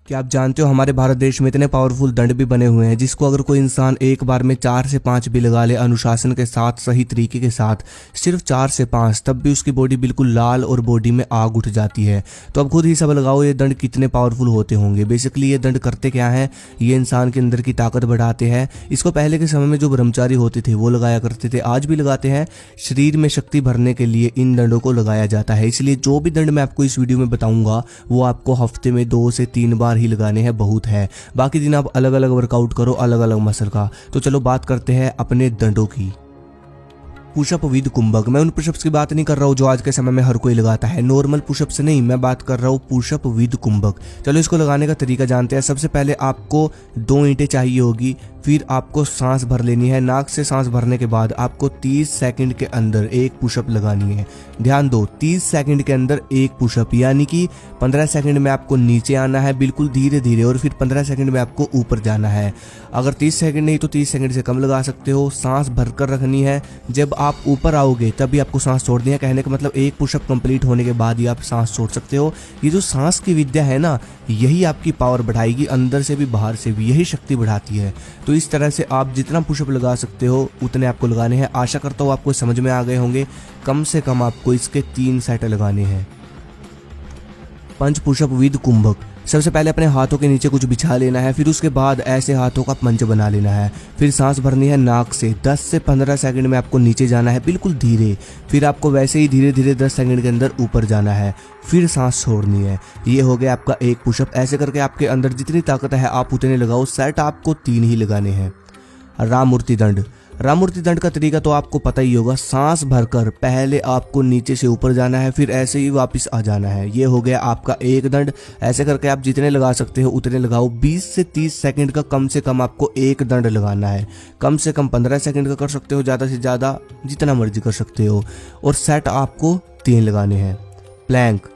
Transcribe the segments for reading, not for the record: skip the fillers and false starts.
क्या आप जानते हो हमारे भारत देश में इतने पावरफुल दंड भी बने हुए हैं जिसको अगर कोई इंसान एक बार में 4 से 5 भी लगा ले अनुशासन के साथ, सही तरीके के साथ, सिर्फ 4 से 5, तब भी उसकी बॉडी बिल्कुल लाल और बॉडी में आग उठ जाती है। तो अब खुद ही सब लगाओ ये दंड कितने पावरफुल होते होंगे। बेसिकली ये दंड करते क्या है, ये इंसान के अंदर की ताकत बढ़ाते हैं। इसको पहले के समय में जो ब्रह्मचारी होते थे वो लगाया करते थे, आज भी लगाते हैं। शरीर में शक्ति भरने के लिए इन दंडों को लगाया जाता है। इसलिए जो भी दंड मैं आपको इस वीडियो में बताऊंगा वो आपको हफ्ते में 2 से 3 बार ही लगाने हैं, बहुत है। बाकी दिन आप अलग अलग वर्कआउट करो, अलग अलग मसल का। तो चलो बात करते हैं अपने दंडों की। पुशअप विद कुंभक। मैं उन पुशअप्स की बात नहीं कर रहा हूँ जो आज के समय में हर कोई लगाता है, नॉर्मल पुशअप्स नहीं, मैं बात कर रहा हूँ पुशअप विद कुंभक। चलो इसको लगाने का तरीका जानते हैं। सबसे पहले आपको 2 ईंटें चाहिए होगी, फिर आपको सांस भर लेनी है। नाक से सांस भरने के बाद आपको 30 सेकंड के अंदर एक पुशअप लगानी है। ध्यान दो, 30 सेकंड के अंदर एक पुशअप, यानी कि 15 सेकंड में आपको नीचे आना है बिल्कुल धीरे धीरे, और फिर 15 सेकंड में आपको ऊपर जाना है। अगर 30 सेकंड नहीं तो 30 सेकंड से कम लगा सकते हो। सांस भरकर रखनी है। जब आप ऊपर आओगे तभी आपको सांस छोड़नी है। कहने का मतलब एक पुशअप कंप्लीट होने के बाद ही आप सांस छोड़ सकते हो। ये जो सांस की विद्या है ना, यही आपकी पावर बढ़ाएगी, अंदर से भी बाहर से भी, यही शक्ति बढ़ाती है। तो इस तरह से आप जितना पुशअप लगा सकते हो उतने आपको लगाने हैं। आशा करता हूँ आपको समझ में आ गए होंगे। कम से कम आपको इसके 3 सेट लगाने हैं। पंच पुशअप विद कुंभक। सबसे पहले अपने हाथों के नीचे कुछ बिछा लेना है, फिर उसके बाद ऐसे हाथों का पंच बना लेना है। फिर सांस भरनी है नाक से। 10 से 15 सेकंड में आपको नीचे जाना है बिल्कुल धीरे, फिर आपको वैसे ही धीरे धीरे 10 सेकंड के अंदर ऊपर जाना है, फिर सांस छोड़नी है। ये हो गया आपका एक पुशअप। ऐसे करके आपके अंदर जितनी ताकत है आप उतने लगाओ। सेट आपको 3 ही लगाने हैं। राममूर्ति दंड। राममूर्ति दंड का तरीका तो आपको पता ही होगा। सांस भरकर पहले आपको नीचे से ऊपर जाना है, फिर ऐसे ही वापस आ जाना है। ये हो गया आपका एक दंड। ऐसे करके आप जितने लगा सकते हो उतने लगाओ। 20 से 30 सेकंड का कम से कम आपको एक दंड लगाना है। कम से कम 15 सेकंड का कर सकते हो, ज़्यादा से ज़्यादा जितना मर्जी कर सकते हो। और सेट आपको 3 लगाने हैं। प्लैंक।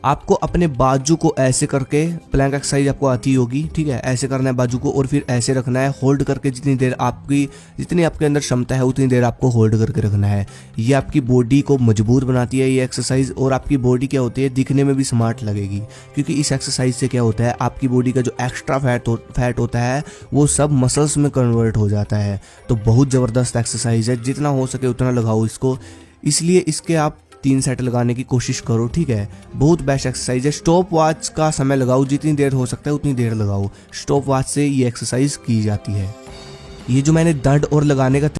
आपको अपने बाजू को ऐसे करके, प्लैंक एक्सरसाइज आपको आती होगी, ठीक है, ऐसे करना है बाजू को और फिर ऐसे रखना है होल्ड करके। जितनी आपके अंदर क्षमता है उतनी देर आपको होल्ड करके रखना है। ये आपकी बॉडी को मजबूत बनाती है ये एक्सरसाइज, और आपकी बॉडी क्या होती है, दिखने में भी स्मार्ट लगेगी। क्योंकि इस एक्सरसाइज से क्या होता है, आपकी बॉडी का जो एक्स्ट्रा फैट होता है वो सब मसल्स में कन्वर्ट हो जाता है। तो बहुत ज़बरदस्त एक्सरसाइज है, जितना हो सके उतना लगाओ इसको। इसलिए इसके आप 3 सेट लगाने की कोशिश करो, ठीक है। बहुत बेस्ट एक्सरसाइज है। स्टॉप वॉच का समय लगाओ, जितनी देर हो सकता है उतनी देर लगाओ। स्टॉप वॉच से ये एक्सरसाइज की जाती है। ये जो मैंने दंड और लगाने का